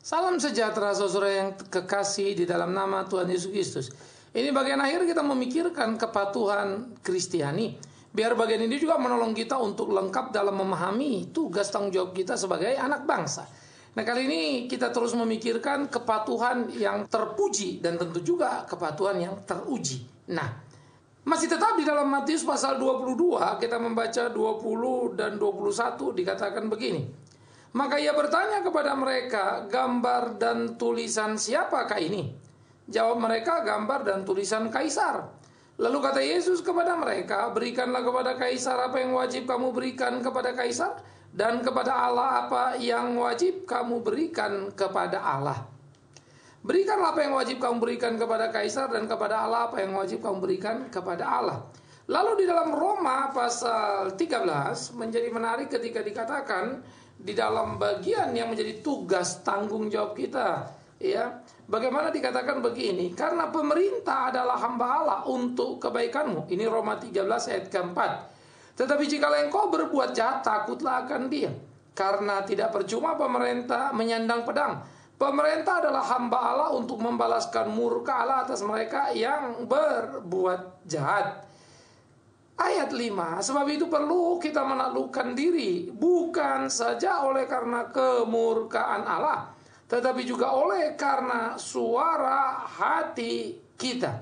Salam sejahtera saudara yang kekasih di dalam nama Tuhan Yesus Kristus. Ini bagian akhir kita memikirkan kepatuhan Kristiani. Biar bagian ini juga menolong kita untuk lengkap dalam memahami tugas tanggung jawab kita sebagai anak bangsa. Nah, kali ini kita terus memikirkan kepatuhan yang terpuji dan tentu juga kepatuhan yang teruji. Nah, masih tetap di dalam Matius pasal 22, kita membaca 20 dan 21 dikatakan begini. Maka ia bertanya kepada mereka, gambar dan tulisan siapakah ini? Jawab mereka, gambar dan tulisan Kaisar. Lalu kata Yesus kepada mereka, berikanlah kepada Kaisar apa yang wajib kamu berikan kepada Kaisar, dan kepada Allah apa yang wajib kamu berikan kepada Allah. Berikanlah apa yang wajib kamu berikan kepada Kaisar, dan kepada Allah apa yang wajib kamu berikan kepada Allah. Lalu di dalam Roma pasal 13 menjadi menarik ketika dikatakan di dalam bagian yang menjadi tugas tanggung jawab kita, ya, bagaimana dikatakan begini, karena pemerintah adalah hamba Allah untuk kebaikanmu. Ini Roma 13 ayat keempat. Tetapi jika engkau berbuat jahat, takutlah akan Dia, karena tidak percuma pemerintah menyandang pedang. Pemerintah adalah hamba Allah untuk membalaskan murka Allah atas mereka yang berbuat jahat. Ayat 5, sebab itu perlu kita menaklukkan diri, bukan saja oleh karena kemurkaan Allah, tetapi juga oleh karena suara hati kita.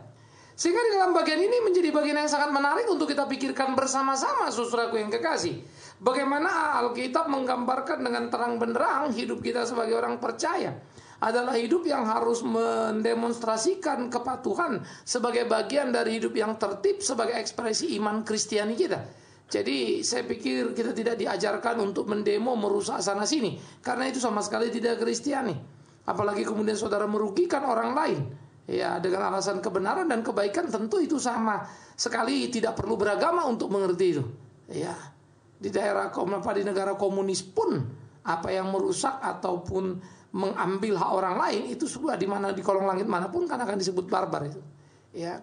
Sehingga di dalam bagian ini menjadi bagian yang sangat menarik untuk kita pikirkan bersama-sama, saudaraku yang kekasih. Bagaimana Alkitab menggambarkan dengan terang benderang hidup kita sebagai orang percaya adalah hidup yang harus mendemonstrasikan kepatuhan sebagai bagian dari hidup yang tertib sebagai ekspresi iman Kristiani kita. Jadi saya pikir kita tidak diajarkan untuk mendemo, merusak sana sini, karena itu sama sekali tidak Kristiani. Apalagi kemudian saudara merugikan orang lain, ya, dengan alasan kebenaran dan kebaikan, tentu itu sama sekali tidak perlu beragama untuk mengerti itu. Ya, di di negara komunis pun apa yang merusak ataupun mengambil hak orang lain itu sebuah di mana di kolong langit manapun kan akan disebut barbar itu. Ya.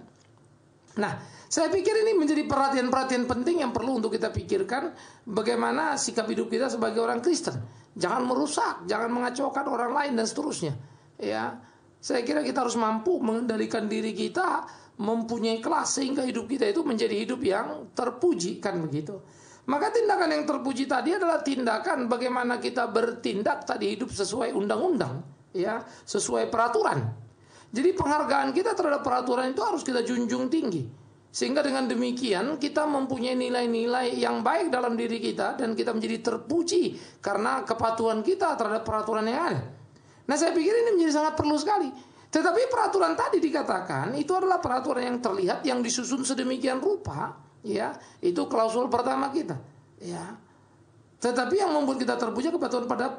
Nah, saya pikir ini menjadi perhatian-perhatian penting yang perlu untuk kita pikirkan bagaimana sikap hidup kita sebagai orang Kristen. Jangan merusak, jangan mengacaukan orang lain dan seterusnya. Ya. Saya kira kita harus mampu mengendalikan diri kita, mempunyai kelas sehingga hidup kita itu menjadi hidup yang terpuji, kan begitu. Maka tindakan yang terpuji tadi adalah tindakan bagaimana kita bertindak tadi hidup sesuai undang-undang, ya, sesuai peraturan. Jadi penghargaan kita terhadap peraturan itu harus kita junjung tinggi. Sehingga dengan demikian kita mempunyai nilai-nilai yang baik dalam diri kita dan kita menjadi terpuji karena kepatuhan kita terhadap peraturan yang ada. Nah, saya pikir ini menjadi sangat perlu sekali. Tetapi peraturan tadi dikatakan itu adalah peraturan yang terlihat, yang disusun sedemikian rupa. Ya, itu klausul pertama kita. Ya. Tetapi yang membuat kita terpuji kepatuhan pada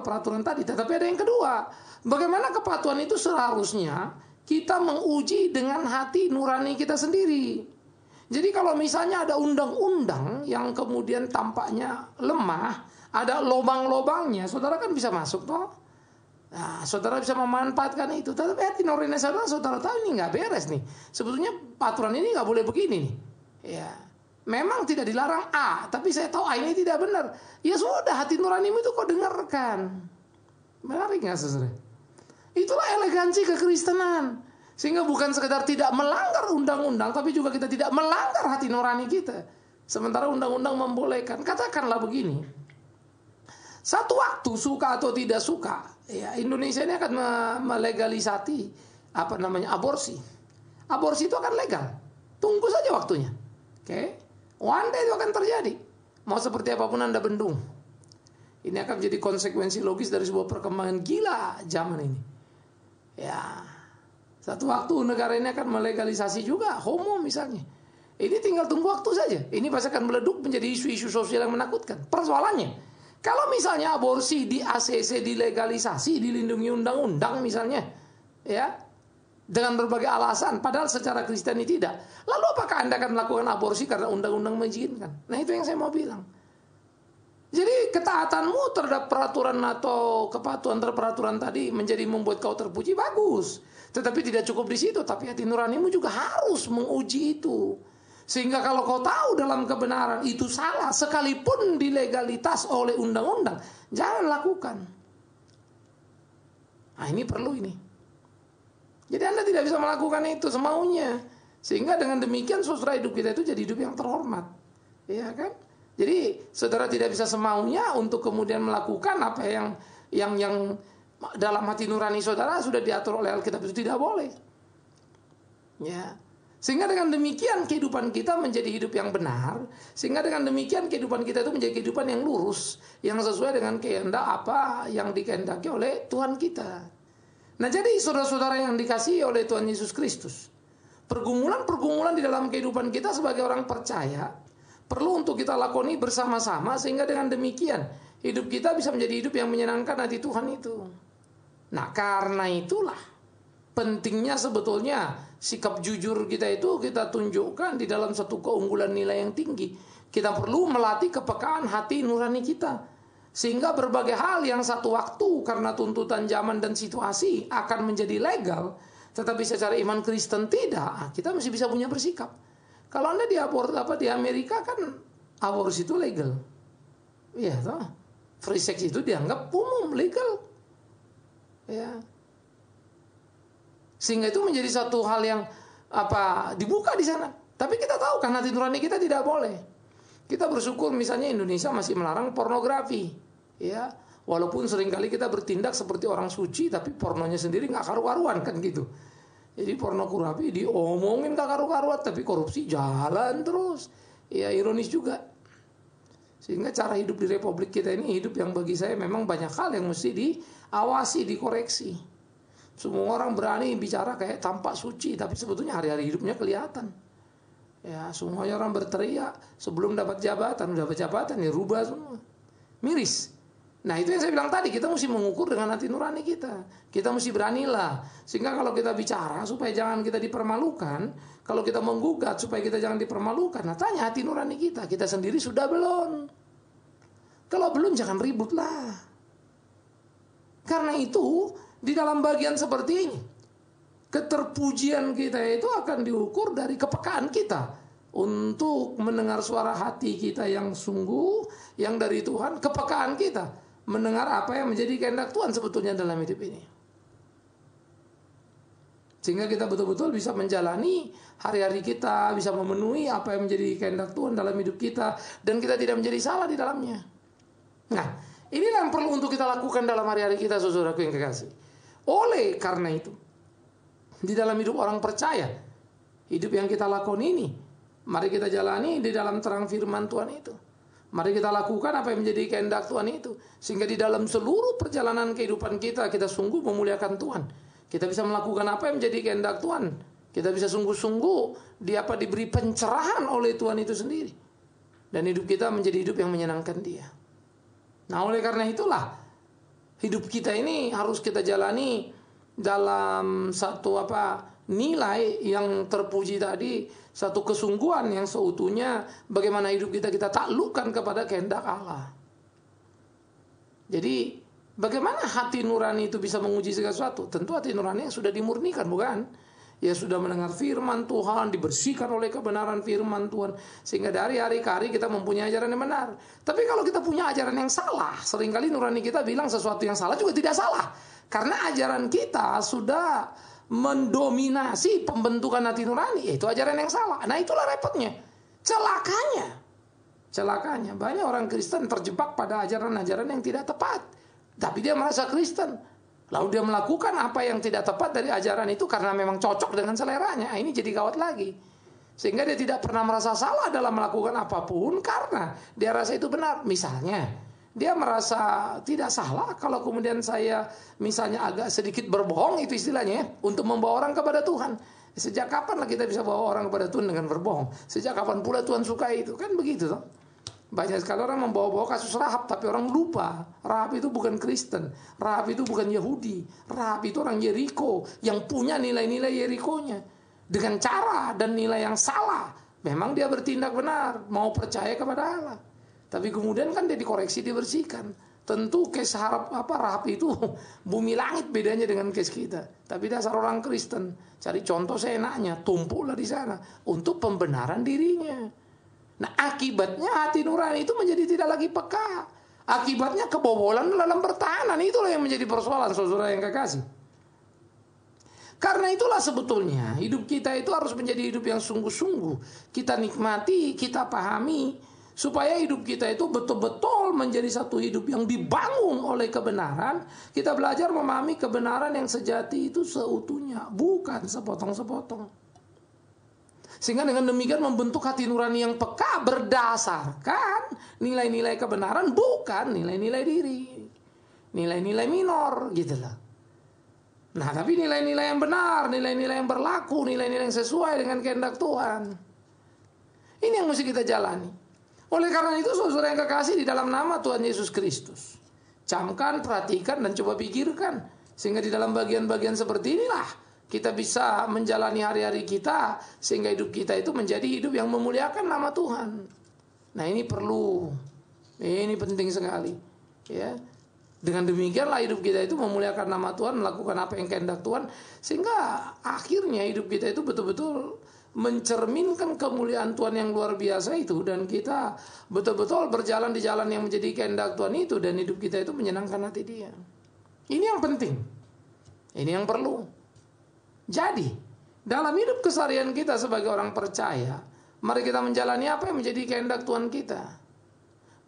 peraturan tadi. Tetapi ada yang kedua, bagaimana kepatuhan itu seharusnya kita menguji dengan hati nurani kita sendiri. Jadi kalau misalnya ada undang-undang yang kemudian tampaknya lemah, ada lobang-lobangnya, saudara kan bisa masuk toh. Nah, saudara bisa memanfaatkan itu. Tetapi hati nurani saudara tahu ini nggak beres nih. Sebetulnya aturan ini nggak boleh begini nih. Ya, memang tidak dilarang A, tapi saya tahu A ini tidak benar. Ya sudah, hati nuranimu itu kau dengarkan. Menarik nggak, saudara? Itulah elegansi kekristenan. Sehingga bukan sekedar tidak melanggar undang-undang, tapi juga kita tidak melanggar hati nurani kita. Sementara undang-undang membolehkan. Katakanlah begini, satu waktu suka atau tidak suka, ya, Indonesia ini akan melegalisasi aborsi. Aborsi itu akan legal. Tunggu saja waktunya. Oke, one day itu akan terjadi. Mau seperti apapun Anda bendung, ini akan menjadi konsekuensi logis dari sebuah perkembangan gila zaman ini. Ya, satu waktu negara ini akan melegalisasi juga homo misalnya. Ini tinggal tunggu waktu saja. Ini pasti akan meleduk menjadi isu-isu sosial yang menakutkan. Persoalannya, kalau misalnya aborsi di ACC dilegalisasi, dilindungi undang-undang misalnya, ya, dengan berbagai alasan, padahal secara Kristiani tidak. Lalu apakah Anda akan melakukan aborsi karena undang-undang mengizinkan? Nah, itu yang saya mau bilang. Jadi ketaatanmu terhadap peraturan atau kepatuhan terhadap peraturan tadi menjadi membuat kau terpuji, bagus. Tetapi tidak cukup di situ, tapi hati nuranimu juga harus menguji itu. Sehingga kalau kau tahu dalam kebenaran itu salah, sekalipun dilegalitas oleh undang-undang, jangan lakukan. Nah, ini perlu ini. Jadi Anda tidak bisa melakukan itu semaunya. Sehingga dengan demikian saudara hidup kita itu jadi hidup yang terhormat. Ya kan? Jadi saudara tidak bisa semaunya untuk kemudian melakukan apa yang dalam hati nurani saudara sudah diatur oleh Alkitab, itu tidak boleh. Ya. Sehingga dengan demikian kehidupan kita menjadi hidup yang benar. Sehingga dengan demikian kehidupan kita itu menjadi kehidupan yang lurus, yang sesuai dengan kehendak apa yang dikehendaki oleh Tuhan kita. Nah, jadi saudara-saudara yang dikasihi oleh Tuhan Yesus Kristus, pergumulan-pergumulan di dalam kehidupan kita sebagai orang percaya perlu untuk kita lakoni bersama-sama, sehingga dengan demikian hidup kita bisa menjadi hidup yang menyenangkan hati Tuhan itu. Nah, karena itulah pentingnya sebetulnya sikap jujur kita itu kita tunjukkan di dalam satu keunggulan nilai yang tinggi. Kita perlu melatih kepekaan hati nurani kita, sehingga berbagai hal yang satu waktu karena tuntutan zaman dan situasi akan menjadi legal, tetapi secara iman Kristen tidak, kita masih bisa punya bersikap. Kalau Anda di Amerika kan aborsi itu legal. Iya toh. Free sex itu dianggap umum, legal. Ya. Sehingga itu menjadi satu hal yang dibuka di sana. Tapi kita tahu kan hati nurani kita tidak boleh. Kita bersyukur misalnya Indonesia masih melarang pornografi, ya. Walaupun seringkali kita bertindak seperti orang suci, tapi pornonya sendiri nggak karu-karuan kan gitu. Jadi pornografi diomongin nggak karu-karuan, tapi korupsi jalan terus. Ya, ironis juga. Sehingga cara hidup di Republik kita ini hidup yang bagi saya memang banyak hal yang mesti diawasi, dikoreksi. Semua orang berani bicara kayak tampak suci, tapi sebetulnya hari-hari hidupnya kelihatan. Ya, semuanya orang berteriak sebelum dapat jabatan ya rubah semua. Miris. Nah, itu yang saya bilang tadi, kita mesti mengukur dengan hati nurani kita. Kita mesti beranilah. Sehingga kalau kita bicara supaya jangan kita dipermalukan, kalau kita menggugat supaya kita jangan dipermalukan, nah tanya hati nurani kita sendiri sudah belum? Kalau belum jangan ributlah. Karena itu di dalam bagian seperti ini, keterpujian kita itu akan diukur dari kepekaan kita untuk mendengar suara hati kita yang sungguh, yang dari Tuhan, kepekaan kita mendengar apa yang menjadi kehendak Tuhan sebetulnya dalam hidup ini. Sehingga kita betul-betul bisa menjalani hari-hari kita, bisa memenuhi apa yang menjadi kehendak Tuhan dalam hidup kita, dan kita tidak menjadi salah di dalamnya. Nah, inilah yang perlu untuk kita lakukan dalam hari-hari kita, saudaraku yang kekasih. Oleh karena itu, di dalam hidup orang percaya, hidup yang kita lakoni ini, mari kita jalani di dalam terang firman Tuhan itu. Mari kita lakukan apa yang menjadi kehendak Tuhan itu, sehingga di dalam seluruh perjalanan kehidupan kita, kita sungguh memuliakan Tuhan. Kita bisa melakukan apa yang menjadi kehendak Tuhan. Kita bisa sungguh-sungguh diberi pencerahan oleh Tuhan itu sendiri. Dan hidup kita menjadi hidup yang menyenangkan Dia. Nah, oleh karena itulah hidup kita ini harus kita jalani dalam satu nilai yang terpuji tadi, satu kesungguhan yang seutuhnya bagaimana hidup kita taklukkan kepada kehendak Allah. Jadi bagaimana hati nurani itu bisa menguji segala sesuatu? Tentu hati nurani yang sudah dimurnikan, bukan? Ya sudah mendengar firman Tuhan, dibersihkan oleh kebenaran firman Tuhan, sehingga dari hari ke hari kita mempunyai ajaran yang benar. Tapi kalau kita punya ajaran yang salah, seringkali nurani kita bilang sesuatu yang salah juga tidak salah, karena ajaran kita sudah mendominasi pembentukan hati nurani, yaitu ajaran yang salah. Nah, itulah repotnya, celakanya banyak orang Kristen terjebak pada ajaran-ajaran yang tidak tepat, tapi dia merasa Kristen. Lalu dia melakukan apa yang tidak tepat dari ajaran itu karena memang cocok dengan seleranya. Ini jadi gawat lagi. Sehingga dia tidak pernah merasa salah dalam melakukan apapun karena dia rasa itu benar. Misalnya, dia merasa tidak salah kalau kemudian saya misalnya agak sedikit berbohong, itu istilahnya, untuk membawa orang kepada Tuhan. Sejak kapan lah kita bisa bawa orang kepada Tuhan dengan berbohong? Sejak kapan pula Tuhan suka itu? Kan begitu toh. Banyak sekali orang membawa-bawa kasus Rahab, tapi orang lupa Rahab itu bukan Kristen, Rahab itu bukan Yahudi, Rahab itu orang Yeriko yang punya nilai-nilai Yerikonya. Dengan cara dan nilai yang salah, memang dia bertindak benar, mau percaya kepada Allah. Tapi kemudian kan dia dikoreksi, dibersihkan. Tentu kes Rahab itu bumi langit bedanya dengan kes kita. Tapi dasar orang Kristen, cari contoh seenaknya, tumpuklah di sana untuk pembenaran dirinya. Nah, akibatnya hati nurani itu menjadi tidak lagi peka. Akibatnya kebobolan dalam pertahanan. Itulah yang menjadi persoalan, saudara yang kekasih. Karena itulah sebetulnya hidup kita itu harus menjadi hidup yang sungguh-sungguh. Kita nikmati, kita pahami, supaya hidup kita itu betul-betul menjadi satu hidup yang dibangun oleh kebenaran. Kita belajar memahami kebenaran yang sejati itu seutuhnya, bukan sepotong-sepotong. Sehingga dengan demikian membentuk hati nurani yang peka berdasarkan nilai-nilai kebenaran, bukan nilai-nilai diri, nilai-nilai minor gitu lah. Nah, tapi nilai-nilai yang benar, nilai-nilai yang berlaku, nilai-nilai yang sesuai dengan kehendak Tuhan, ini yang mesti kita jalani. Oleh karena itu, saudara yang kekasih, di dalam nama Tuhan Yesus Kristus, camkan, perhatikan, dan coba pikirkan, sehingga di dalam bagian-bagian seperti inilah kita bisa menjalani hari-hari kita, sehingga hidup kita itu menjadi hidup yang memuliakan nama Tuhan. Nah, ini perlu, ini penting sekali, ya. Dengan demikianlah hidup kita itu memuliakan nama Tuhan, melakukan apa yang kehendak Tuhan, sehingga akhirnya hidup kita itu betul-betul mencerminkan kemuliaan Tuhan yang luar biasa itu, dan kita betul-betul berjalan di jalan yang menjadi kehendak Tuhan itu, dan hidup kita itu menyenangkan hati Dia. Ini yang penting, ini yang perlu. Jadi, dalam hidup keseharian kita sebagai orang percaya, mari kita menjalani apa yang menjadi kehendak Tuhan kita.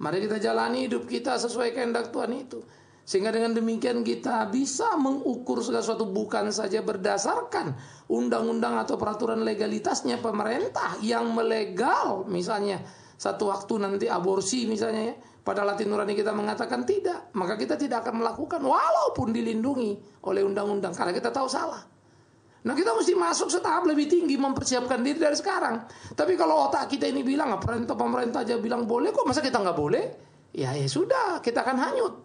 Mari kita jalani hidup kita sesuai kehendak Tuhan itu. Sehingga dengan demikian kita bisa mengukur segala sesuatu bukan saja berdasarkan undang-undang atau peraturan legalitasnya pemerintah yang melegal. Misalnya, satu waktu nanti aborsi misalnya ya. Padahal hati nurani kita mengatakan tidak. Maka kita tidak akan melakukan walaupun dilindungi oleh undang-undang. Karena kita tahu salah. Nah, kita mesti masuk setahap lebih tinggi, mempersiapkan diri dari sekarang. Tapi kalau otak kita ini bilang, pemerintah aja bilang boleh, kok masa kita nggak boleh? Ya sudah, kita akan hanyut.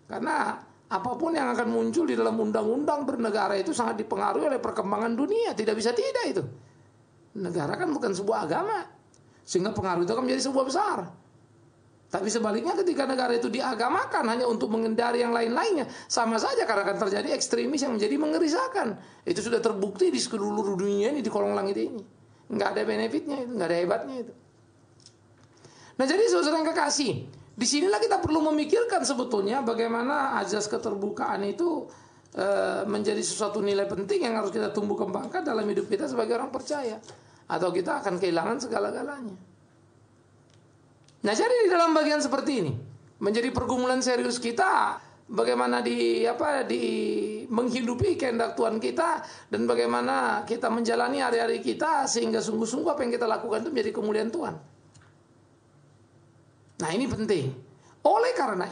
Karena apapun yang akan muncul di dalam undang-undang bernegara itu sangat dipengaruhi oleh perkembangan dunia. Tidak bisa tidak itu. Negara kan bukan sebuah agama. Sehingga pengaruh itu akan menjadi sebuah besar. Tapi sebaliknya ketika negara itu diagamakan hanya untuk menghindari yang lain-lainnya, sama saja karena akan terjadi ekstremis yang menjadi mengerisakan. Itu sudah terbukti di seluruh dunia ini, di kolong langit ini. Nggak ada benefitnya itu, nggak ada hebatnya itu. Nah, jadi saudara yang kekasih, disinilah kita perlu memikirkan sebetulnya bagaimana azas keterbukaan itu menjadi sesuatu nilai penting yang harus kita tumbuh kembangkan dalam hidup kita sebagai orang percaya. Atau kita akan kehilangan segala-galanya. Nah, jadi di dalam bagian seperti ini menjadi pergumulan serius kita bagaimana menghidupi kehendak Tuhan kita, dan bagaimana kita menjalani hari-hari kita sehingga sungguh-sungguh apa yang kita lakukan itu menjadi kemuliaan Tuhan. Nah, ini penting. Oleh karena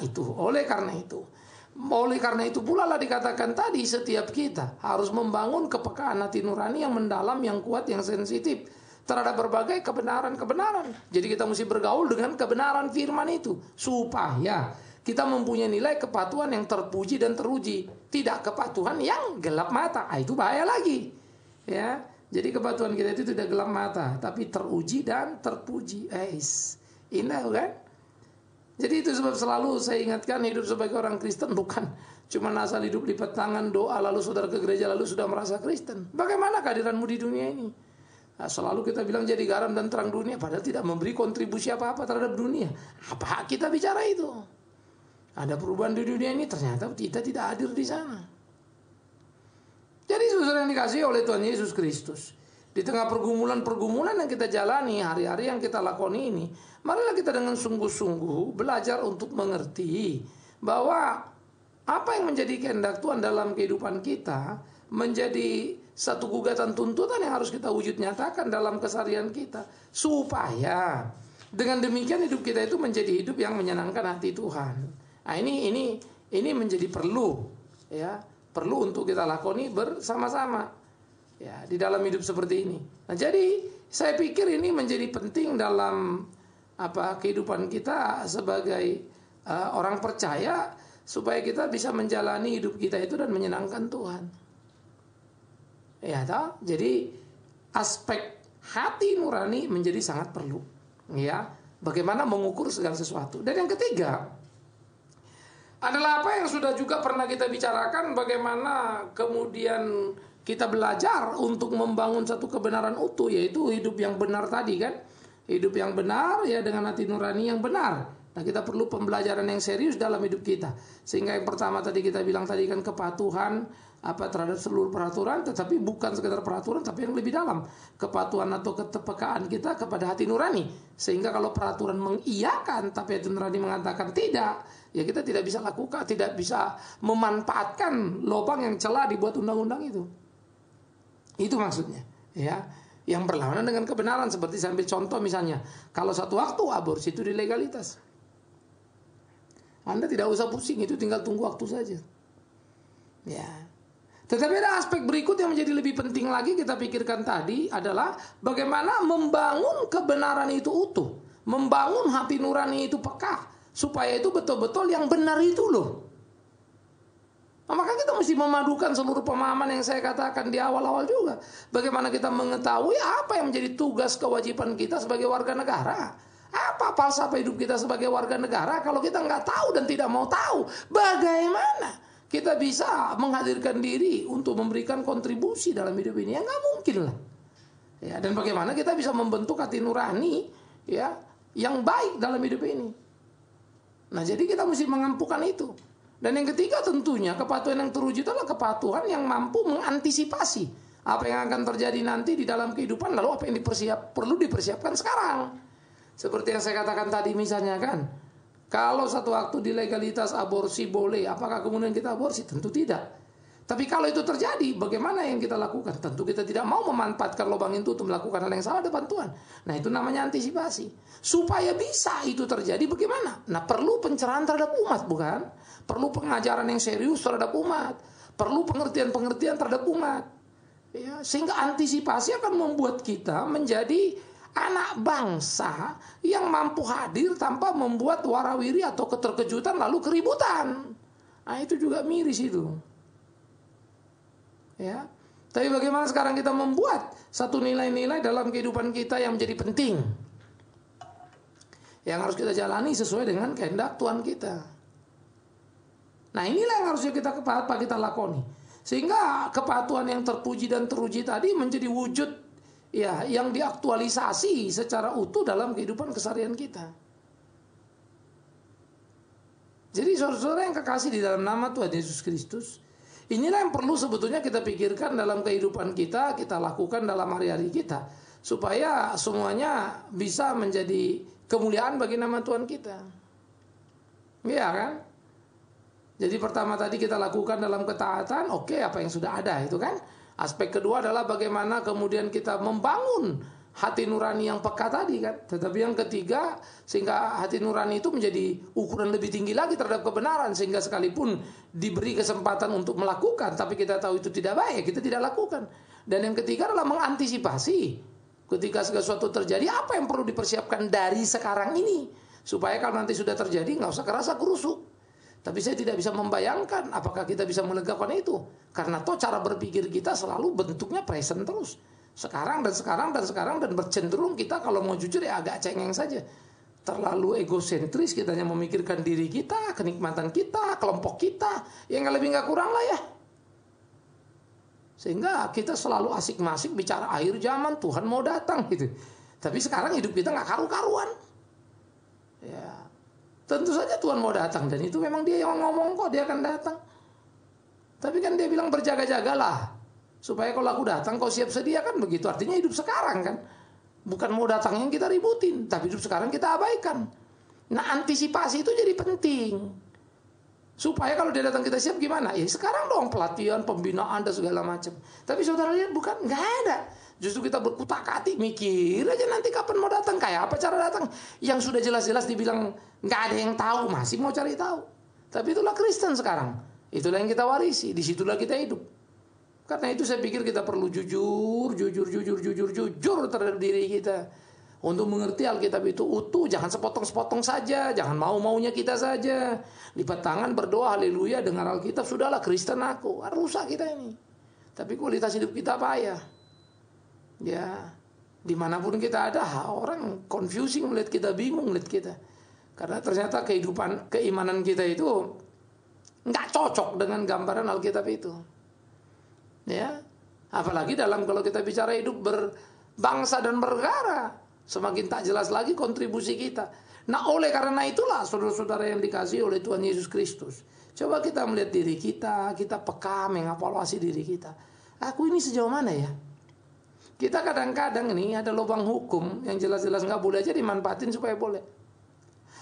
itu pula lah dikatakan tadi, setiap kita harus membangun kepekaan hati nurani yang mendalam, yang kuat, yang sensitif terhadap berbagai kebenaran. Jadi kita mesti bergaul dengan kebenaran firman itu, supaya kita mempunyai nilai kepatuhan yang terpuji dan teruji, tidak kepatuhan yang gelap mata. Itu bahaya lagi, ya. Jadi kepatuhan kita itu tidak gelap mata, tapi teruji dan terpuji. Indah kan? Jadi itu sebab selalu saya ingatkan, hidup sebagai orang Kristen bukan cuma asal hidup lipat tangan, doa lalu saudara ke gereja lalu sudah merasa Kristen. Bagaimana kehadiranmu di dunia ini? Nah, selalu kita bilang jadi garam dan terang dunia, padahal tidak memberi kontribusi apa-apa terhadap dunia. Apa kita bicara itu? Ada perubahan di dunia ini, ternyata kita tidak hadir di sana. Jadi saudara yang dikasihi oleh Tuhan Yesus Kristus, di tengah pergumulan-pergumulan yang kita jalani, hari-hari yang kita lakoni ini, marilah kita dengan sungguh-sungguh belajar untuk mengerti bahwa apa yang menjadi kehendak Tuhan dalam kehidupan kita menjadi satu gugatan tuntutan yang harus kita wujud nyatakan dalam keseharian kita, supaya dengan demikian hidup kita itu menjadi hidup yang menyenangkan hati Tuhan. Nah, ini menjadi perlu, ya, perlu untuk kita lakoni bersama-sama, ya, di dalam hidup seperti ini. Nah, jadi saya pikir ini menjadi penting dalam kehidupan kita sebagai orang percaya, supaya kita bisa menjalani hidup kita itu dan menyenangkan Tuhan. Ya, toh? Jadi aspek hati nurani menjadi sangat perlu, ya. Bagaimana mengukur segala sesuatu. Dan yang ketiga adalah apa yang sudah juga pernah kita bicarakan, bagaimana kemudian kita belajar untuk membangun satu kebenaran utuh, yaitu hidup yang benar tadi kan. Hidup yang benar, ya, dengan hati nurani yang benar. Nah, kita perlu pembelajaran yang serius dalam hidup kita. Sehingga yang pertama tadi kita bilang tadi kan kepatuhan terhadap seluruh peraturan, tetapi bukan sekedar peraturan, tapi yang lebih dalam, kepatuhan atau ketepekaan kita kepada hati nurani. Sehingga kalau peraturan mengiyakan tapi hati nurani mengatakan tidak, ya kita tidak bisa lakukan, tidak bisa memanfaatkan lubang yang celah dibuat undang-undang itu. Itu maksudnya, ya. Yang berlawanan dengan kebenaran. Seperti saya ambil contoh misalnya, kalau satu waktu aborsi itu dilegalitas, Anda tidak usah pusing, itu tinggal tunggu waktu saja. Ya. Tetapi ada aspek berikut yang menjadi lebih penting lagi kita pikirkan tadi adalah bagaimana membangun kebenaran itu utuh, membangun hati nurani itu peka, supaya itu betul-betul yang benar itu loh. Nah, maka kita mesti memadukan seluruh pemahaman yang saya katakan di awal-awal juga. Bagaimana kita mengetahui apa yang menjadi tugas kewajiban kita sebagai warga negara. Apa falsafah hidup kita sebagai warga negara? Kalau kita nggak tahu dan tidak mau tahu, bagaimana kita bisa menghadirkan diri untuk memberikan kontribusi dalam hidup ini? Ya nggak mungkin lah. Ya, dan bagaimana kita bisa membentuk hati nurani ya yang baik dalam hidup ini? Nah, jadi kita mesti mengampukan itu. Dan yang ketiga tentunya kepatuhan yang teruji itu adalah kepatuhan yang mampu mengantisipasi apa yang akan terjadi nanti di dalam kehidupan, lalu apa yang perlu dipersiapkan sekarang. Seperti yang saya katakan tadi misalnya kan, kalau satu waktu di legalitas aborsi boleh, apakah kemudian kita aborsi? Tentu tidak. Tapi kalau itu terjadi, bagaimana yang kita lakukan? Tentu kita tidak mau memanfaatkan lubang itu untuk melakukan hal yang salah depan Tuhan. Nah, itu namanya antisipasi. Supaya bisa itu terjadi bagaimana? Nah, perlu pencerahan terhadap umat, bukan? Perlu pengajaran yang serius terhadap umat. Perlu pengertian-pengertian terhadap umat. Ya, sehingga antisipasi akan membuat kita menjadi anak bangsa yang mampu hadir tanpa membuat warawiri atau keterkejutan lalu keributan. Nah, itu juga miris itu. Ya. Tapi bagaimana sekarang kita membuat satu nilai-nilai dalam kehidupan kita yang menjadi penting, yang harus kita jalani sesuai dengan kehendak Tuhan kita. Nah, inilah yang harusnya kita lakoni. Sehingga kepatuhan yang terpuji dan teruji tadi menjadi wujud ya, yang diaktualisasi secara utuh dalam kehidupan keseharian kita. Jadi saudara-saudara yang kekasih di dalam nama Tuhan Yesus Kristus, inilah yang perlu sebetulnya kita pikirkan dalam kehidupan kita lakukan dalam hari-hari kita, supaya semuanya bisa menjadi kemuliaan bagi nama Tuhan kita. Iya kan? Jadi pertama tadi kita lakukan dalam ketaatan, oke, apa yang sudah ada itu kan. Aspek kedua adalah bagaimana kemudian kita membangun hati nurani yang peka tadi kan. Tetapi yang ketiga, sehingga hati nurani itu menjadi ukuran lebih tinggi lagi terhadap kebenaran, sehingga sekalipun diberi kesempatan untuk melakukan, tapi kita tahu itu tidak baik, kita tidak lakukan. Dan yang ketiga adalah mengantisipasi ketika segala sesuatu terjadi, apa yang perlu dipersiapkan dari sekarang ini, supaya kalau nanti sudah terjadi nggak usah kerasa kerusuk. Tapi saya tidak bisa membayangkan apakah kita bisa menegakkan itu. Karena toh cara berpikir kita selalu bentuknya present terus. Sekarang dan bercenderung kita kalau mau jujur ya agak cengeng saja. Terlalu egosentris, kita hanya memikirkan diri kita, kenikmatan kita, kelompok kita. Ya nggak lebih nggak kurang lah ya. Sehingga kita selalu asik-masik bicara akhir zaman, Tuhan mau datang gitu. Tapi sekarang hidup kita nggak karu-karuan. Ya. Tentu saja Tuhan mau datang, dan itu memang dia yang ngomong kok dia akan datang. Tapi kan dia bilang berjaga-jagalah, supaya kalau aku datang kau siap sedia, kan begitu. Artinya hidup sekarang kan, bukan mau datang yang kita ributin, tapi hidup sekarang kita abaikan. Nah, antisipasi itu jadi penting, supaya kalau dia datang kita siap gimana? Ya sekarang dong, pelatihan, pembinaan dan segala macam. Tapi saudara lihat bukan, nggak ada. Justru kita berkutak-atik, mikir aja nanti kapan mau datang, kayak apa cara datang. Yang sudah jelas-jelas dibilang nggak ada yang tahu, masih mau cari tahu. Tapi itulah Kristen sekarang. Itulah yang kita warisi, disitulah kita hidup. Karena itu saya pikir kita perlu jujur terhadap diri kita. Untuk mengerti Alkitab itu utuh, jangan sepotong-sepotong saja, jangan mau-maunya kita saja. Lipat tangan, berdoa, haleluya, dengar Alkitab, sudahlah Kristen aku. Rusak kita ini. Tapi kualitas hidup kita payah. Ya, dimanapun kita ada, orang confusing melihat kita, bingung melihat kita. Karena ternyata keimanan kita itu nggak cocok dengan gambaran Alkitab itu. Ya, apalagi kalau kita bicara hidup berbangsa dan bernegara, semakin tak jelas lagi kontribusi kita. Nah, oleh karena itulah saudara-saudara yang dikasihi oleh Tuhan Yesus Kristus, coba kita melihat diri kita, kita peka mengevaluasi diri kita. Aku ini sejauh mana ya? Kita kadang-kadang nih ada lubang hukum yang jelas-jelas nggak boleh aja dimanfaatin supaya boleh.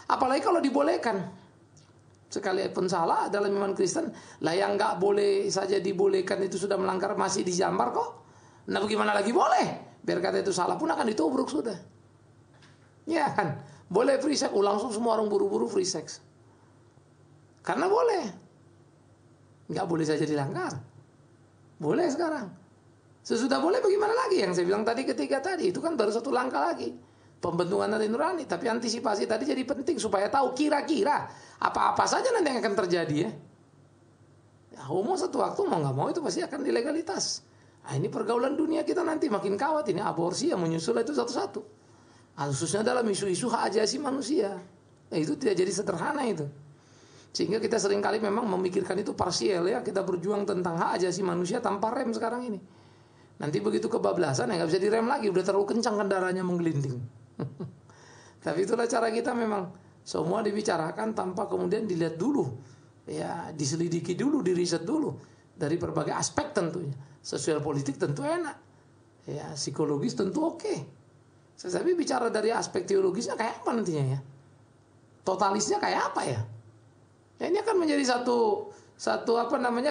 Apalagi kalau dibolehkan. Sekalipun salah dalam iman Kristen, lah yang nggak boleh saja dibolehkan itu sudah melanggar, masih dijambar kok. Nah, bagaimana lagi boleh? Biar kata itu salah pun akan ditubruk sudah. Ya kan? Boleh free sex, langsung semua orang buru-buru free sex. Karena boleh. Nggak boleh saja dilanggar. Boleh sekarang. Sesudah boleh bagaimana lagi? Yang saya bilang tadi ketiga tadi, itu kan baru satu langkah lagi. Pembentukan hati nurani, tapi antisipasi tadi jadi penting supaya tahu kira-kira apa-apa saja nanti yang akan terjadi ya. Homo satu waktu mau nggak mau itu pasti akan dilegalitas. Nah, ini pergaulan dunia kita nanti makin kawat, ini aborsi yang menyusul itu satu-satu. Khususnya dalam isu-isu hak asasi manusia. Nah, itu tidak jadi sederhana itu. Sehingga kita seringkali memang memikirkan itu parsial ya. Kita berjuang tentang hak asasi manusia tanpa rem sekarang ini. Nanti begitu kebablasan ya nggak bisa direm lagi, udah terlalu kencang kendaraannya menggelinding. Tapi itulah cara kita memang, semua dibicarakan tanpa kemudian dilihat dulu, ya diselidiki dulu, diriset dulu dari berbagai aspek tentunya. Sosial politik tentu enak, ya psikologis tentu oke. Tetapi bicara dari aspek teologisnya kayak apa nantinya ya? Totalisnya kayak apa ya? Ya ini akan menjadi satu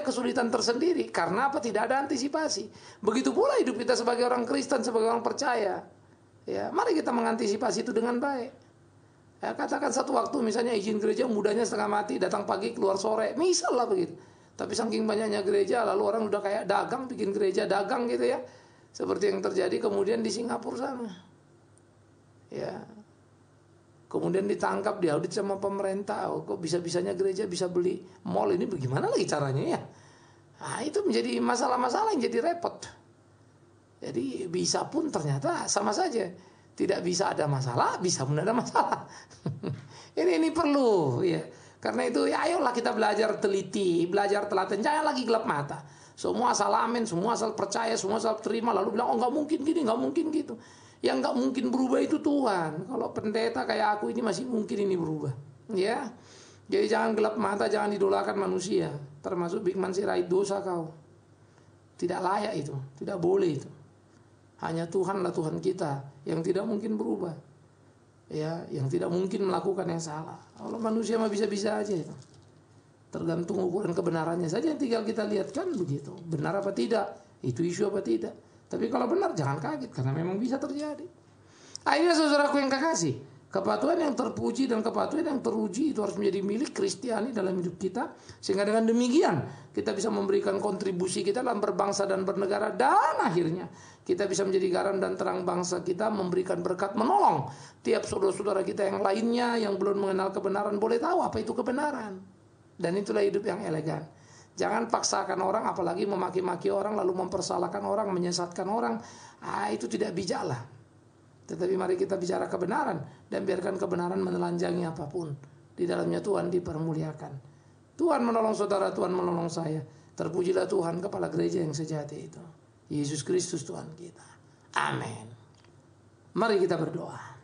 kesulitan tersendiri karena apa? Tidak ada antisipasi. Begitu pula hidup kita sebagai orang Kristen, sebagai orang percaya. Ya, mari kita mengantisipasi itu dengan baik. Ya, katakan satu waktu misalnya izin gereja mudahnya setengah mati, datang pagi keluar sore, misal lah begitu. Tapi saking banyaknya gereja, lalu orang udah kayak dagang, bikin gereja dagang gitu ya. Seperti yang terjadi kemudian di Singapura sana. Ya. Kemudian ditangkap, diaudit sama pemerintah. Oh, kok bisa-bisanya gereja bisa beli mall, ini bagaimana lagi caranya ya? Nah, itu menjadi masalah-masalah yang jadi repot. Jadi bisa pun ternyata sama saja. Tidak bisa ada masalah, bisa pun ada masalah. ini perlu ya. Karena itu ya ayolah kita belajar teliti, belajar telaten, jangan lagi gelap mata. Semua asal amin, semua asal percaya, semua asal terima lalu bilang oh nggak mungkin gini, nggak mungkin gitu. Yang nggak mungkin berubah itu Tuhan. Kalau pendeta kayak aku ini masih mungkin ini berubah. Ya. Jadi jangan gelap mata, jangan idolakan manusia. Termasuk Big Man Sirait, dosa kau. Tidak layak itu, tidak boleh itu. Hanya Tuhanlah Tuhan kita yang tidak mungkin berubah. Ya, yang tidak mungkin melakukan yang salah. Kalau manusia mah bisa-bisa aja itu. Tergantung ukuran kebenarannya saja yang tinggal kita lihat kan begitu. Benar apa tidak? Itu isu apa tidak? Tapi kalau benar jangan kaget karena memang bisa terjadi. Akhirnya saudaraku yang kekasih, kepatuhan yang terpuji dan kepatuhan yang teruji itu harus menjadi milik Kristiani dalam hidup kita. Sehingga dengan demikian kita bisa memberikan kontribusi kita dalam berbangsa dan bernegara. Dan akhirnya kita bisa menjadi garam dan terang bangsa kita, memberikan berkat, menolong tiap saudara-saudara kita yang lainnya yang belum mengenal kebenaran boleh tahu apa itu kebenaran. Dan itulah hidup yang elegan. Jangan paksakan orang, apalagi memaki-maki orang lalu mempersalahkan orang, menyesatkan orang. Itu tidak bijak lah. Tetapi mari kita bicara kebenaran dan biarkan kebenaran menelanjangi apapun. Di dalamnya Tuhan dipermuliakan. Tuhan menolong saudara, Tuhan menolong saya. Terpujilah Tuhan, kepala gereja yang sejati itu. Yesus Kristus Tuhan kita. Amin. Mari kita berdoa.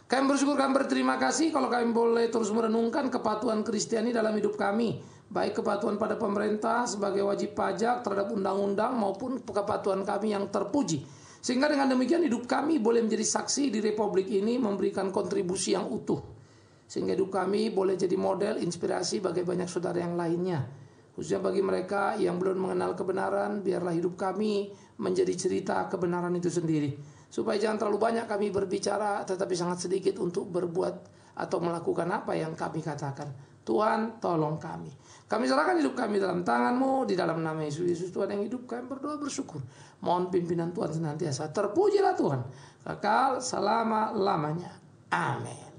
Kami bersyukur, kami berterima kasih kalau kami boleh terus merenungkan kepatuhan Kristiani dalam hidup kami. Baik kepatuhan pada pemerintah sebagai wajib pajak terhadap undang-undang maupun kepatuhan kami yang terpuji. Sehingga dengan demikian hidup kami boleh menjadi saksi di Republik ini, memberikan kontribusi yang utuh. Sehingga hidup kami boleh jadi model, inspirasi bagi banyak saudara yang lainnya. Khususnya bagi mereka yang belum mengenal kebenaran, biarlah hidup kami menjadi cerita kebenaran itu sendiri. Supaya jangan terlalu banyak kami berbicara, tetapi sangat sedikit untuk berbuat atau melakukan apa yang kami katakan. Tuhan, tolong kami. Kami serahkan hidup kami dalam tangan-Mu, di dalam nama Yesus. Yesus Tuhan yang hidup, kami berdoa bersyukur. Mohon pimpinan Tuhan senantiasa. Terpujilah Tuhan, kekal selama-lamanya. Amin.